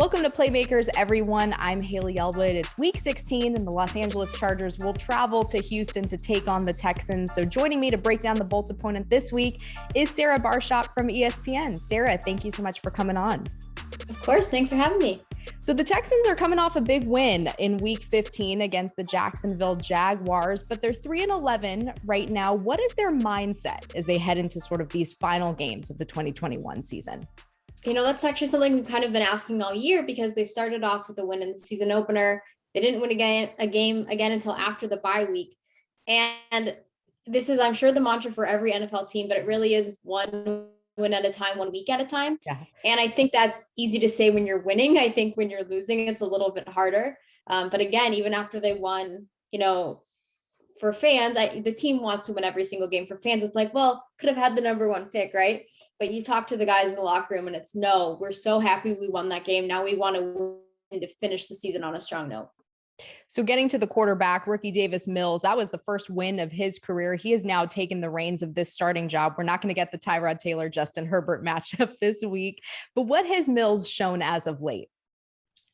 Welcome to Playmakers, everyone. I'm Haley Elwood. It's week 16, and the Los Angeles Chargers will travel to Houston to take on the Texans. So joining me to break down the Bolts opponent this week is Sarah Barshop from ESPN. Sarah, thank you so much for coming on. Of course. Thanks for having me. So the Texans are coming off a big win in week 15 against the Jacksonville Jaguars, but they're 3-11 right now. What is their mindset as they head into sort of these final games of the 2021 season? You know, that's actually something we've kind of been asking all year because they started off with a win in the season opener. They didn't win a game again until after the bye week. And this is, I'm sure, the mantra for every NFL team, but it really is one win at a time, 1 week at a time. Yeah. And I think that's easy to say when you're winning. I think when you're losing, it's a little bit harder. But again, even after they won, you know, for fans, the team wants to win every single game. For fans, it's like, well, could have had the number one pick, right? But you talk to the guys in the locker room and it's no, we're so happy we won that game. Now we want to win to finish the season on a strong note. So getting to the quarterback, rookie Davis Mills, that was the first win of his career. He has now taken the reins of this starting job. We're not going to get the Tyrod Taylor, Justin Herbert matchup this week, but what has Mills shown as of late?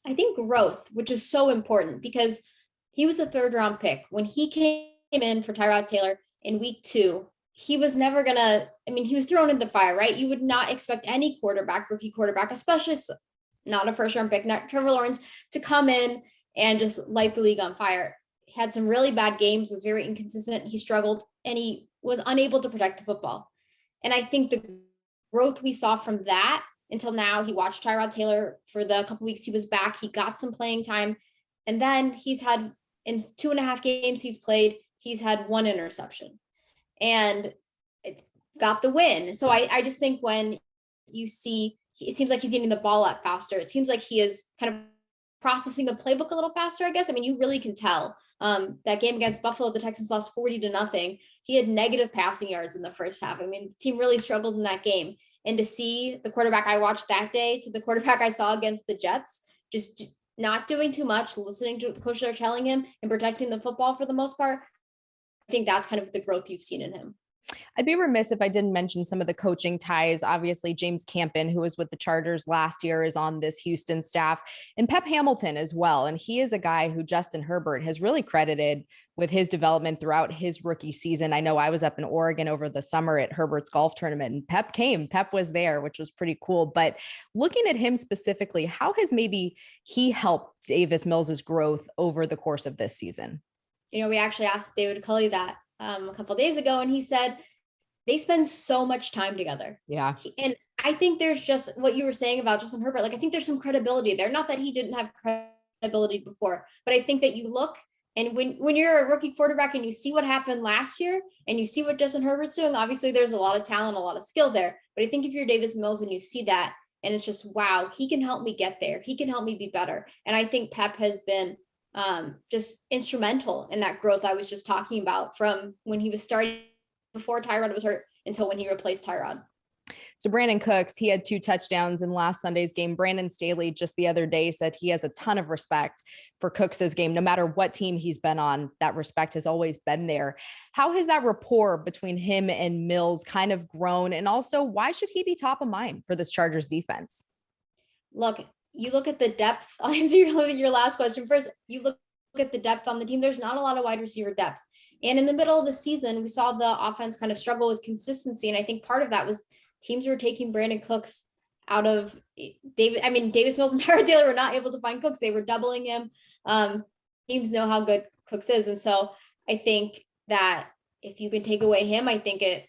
I think growth, which is so important because he was a third-round pick. When he came in for Tyrod Taylor in week 2, he was never gonna, he was thrown in the fire, right? You would not expect any rookie quarterback, especially not a first-round pick, not Trevor Lawrence, to come in and just light the league on fire. He had some really bad games, was very inconsistent. He struggled and he was unable to protect the football. And I think the growth we saw from that until now, he watched Tyrod Taylor for the couple weeks he was back. He got some playing time. And then he's had, in 2.5 games he's played, he's had 1 interception and got the win. So I just think when you see, it seems like he's getting the ball out faster. It seems like he is kind of processing the playbook a little faster, I guess. You really can tell. That game against Buffalo, the Texans lost 40-0. He had negative passing yards in the first half. The team really struggled in that game. And to see the quarterback I watched that day to the quarterback I saw against the Jets, just not doing too much, listening to what the coaches are telling him and protecting the football for the most part, I think that's kind of the growth you've seen in him. I'd be remiss if I didn't mention some of the coaching ties. Obviously, James Campen, who was with the Chargers last year, is on this Houston staff, and Pep Hamilton as well. And he is a guy who Justin Herbert has really credited with his development throughout his rookie season. I know I was up in Oregon over the summer at Herbert's golf tournament, and Pep was there, which was pretty cool. But looking at him specifically, how has maybe he helped Davis Mills' growth over the course of this season? You know, we actually asked David Culley that a couple of days ago, and he said they spend so much time together. Yeah. And I think there's just what you were saying about Justin Herbert. I think there's some credibility there. Not that he didn't have credibility before, but I think that you look and when you're a rookie quarterback and you see what happened last year and you see what Justin Herbert's doing, obviously there's a lot of talent, a lot of skill there. But I think if you're Davis Mills and you see that and it's just, wow, he can help me get there. He can help me be better. And I think Pep has been just instrumental in that growth I was just talking about from when he was starting before Tyrod was hurt until when he replaced Tyrod. So Brandin Cooks, he had 2 touchdowns in last Sunday's game. Brandon Staley just the other day said he has a ton of respect for Cooks's game. No matter what team he's been on, that respect has always been there. How has that rapport between him and Mills kind of grown? And also, why should he be top of mind for this Chargers defense? Look, you look at the depth. I'll answer your last question first. You look at the depth on the team. There's not a lot of wide receiver depth. And in the middle of the season, we saw the offense kind of struggle with consistency. And I think part of that was teams were taking Brandin Cooks out of Davis Mills and Tyrod Taylor were not able to find Cooks. They were doubling him. Teams know how good Cooks is. And so I think that if you can take away him, I think it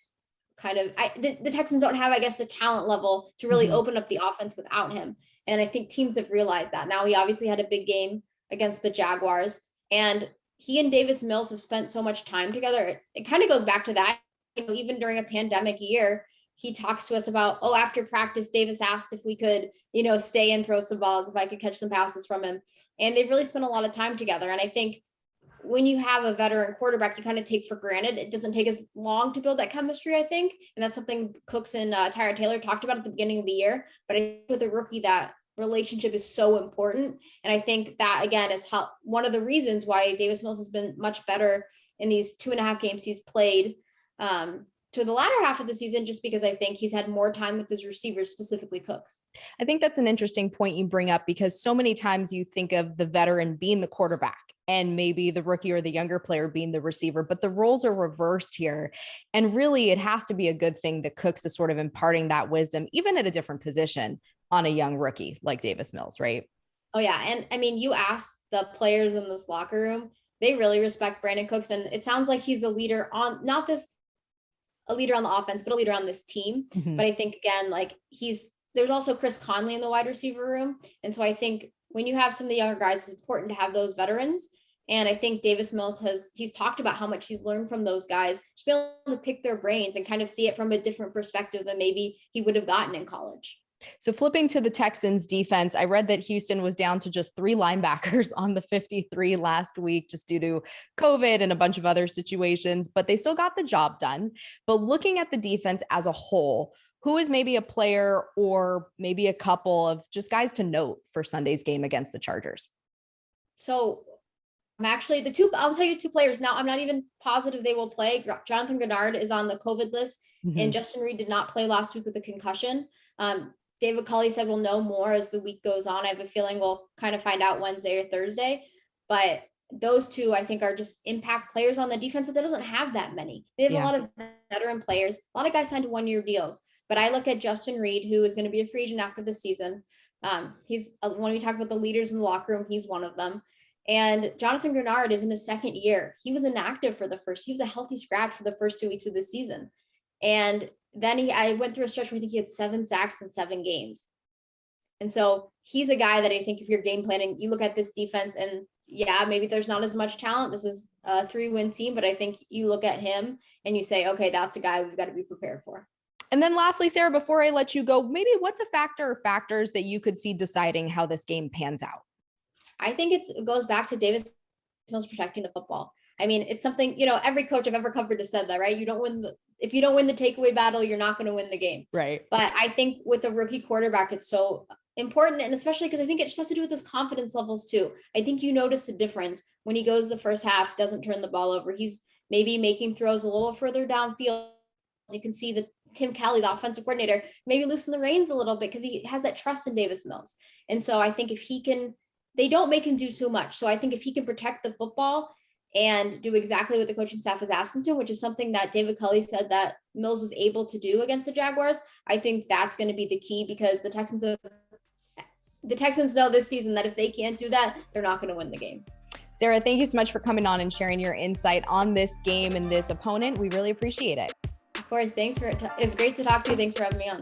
kind of, the Texans don't have, I guess, the talent level to really open up the offense without him. And I think teams have realized that. Now, he obviously had a big game against the Jaguars, and he and Davis Mills have spent so much time together. It kind of goes back to that, even during a pandemic year, he talks to us about, after practice, Davis asked if we could, stay and throw some balls, if I could catch some passes from him. And they've really spent a lot of time together. And I think when you have a veteran quarterback, you kind of take for granted. It doesn't take as long to build that chemistry, I think. And that's something Cooks and Tyrod Taylor talked about at the beginning of the year. But I think with a rookie, that relationship is so important. And I think that, again, is one of the reasons why Davis Mills has been much better in these 2.5 games he's played to the latter half of the season, just because I think he's had more time with his receivers, specifically Cooks. I think that's an interesting point you bring up, because so many times you think of the veteran being the quarterback and maybe the rookie or the younger player being the receiver, but the roles are reversed here. And really, it has to be a good thing that Cooks is sort of imparting that wisdom, even at a different position, on a young rookie like Davis Mills, right? Oh yeah. And I mean, you ask the players in this locker room, they really respect Brandin Cooks. And it sounds like he's the leader on, not this, a leader on the offense, but a leader on this team. Mm-hmm. But I think, again, like there's also Chris Conley in the wide receiver room. And so I think when you have some of the younger guys, it's important to have those veterans. And I think Davis Mills he's talked about how much he's learned from those guys, to be able to pick their brains and kind of see it from a different perspective than maybe he would have gotten in college. So flipping to the Texans defense, I read that Houston was down to just 3 linebackers on the 53 last week, just due to COVID and a bunch of other situations, but they still got the job done. But looking at the defense as a whole, who is maybe a player or maybe a couple of just guys to note for Sunday's game against the Chargers? So I'm actually I'll tell you 2 players. Now, I'm not even positive they will play. Jonathan Grenard is on the COVID list, and Justin Reed did not play last week with a concussion. David Culley said we'll know more as the week goes on. I have a feeling we'll kind of find out Wednesday or Thursday, but those 2, I think, are just impact players on the defense that doesn't have that many. They have a lot of veteran players, a lot of guys signed to 1-year deals, but I look at Justin Reed, who is going to be a free agent after the season. He's when we talk about the leaders in the locker room, he's one of them. And Jonathan Grenard is in his 2nd year. He was inactive he was a healthy scratch for the first 2 weeks of the season. And then I went through a stretch where I think he had 7 sacks in 7 games. And so he's a guy that I think if you're game planning, you look at this defense and maybe there's not as much talent. This is a 3-win team, but I think you look at him and you say, okay, that's a guy we've got to be prepared for. And then lastly, Sarah, before I let you go, maybe what's a factor or factors that you could see deciding how this game pans out? I think it goes back to Davis Mills protecting the football. I mean, it's something, every coach I've ever covered has said that, right? If you don't win the takeaway battle, you're not going to win the game. Right. But I think with a rookie quarterback, it's so important. And especially because I think it just has to do with his confidence levels too. I think you notice a difference when he goes the first half, doesn't turn the ball over. He's maybe making throws a little further downfield. You can see that Tim Kelly, the offensive coordinator, maybe loosen the reins a little bit because he has that trust in Davis Mills. And so I think if he can, they don't make him do so much. So I think if he can protect the football and do exactly what the coaching staff is asking to, which is something that David Culley said that Mills was able to do against the Jaguars, I think that's going to be the key, because the Texans know this season that if they can't do that, they're not going to win the game. Sarah, thank you so much for coming on and sharing your insight on this game and this opponent. We really appreciate it. Of course. It was great to talk to you. Thanks for having me on.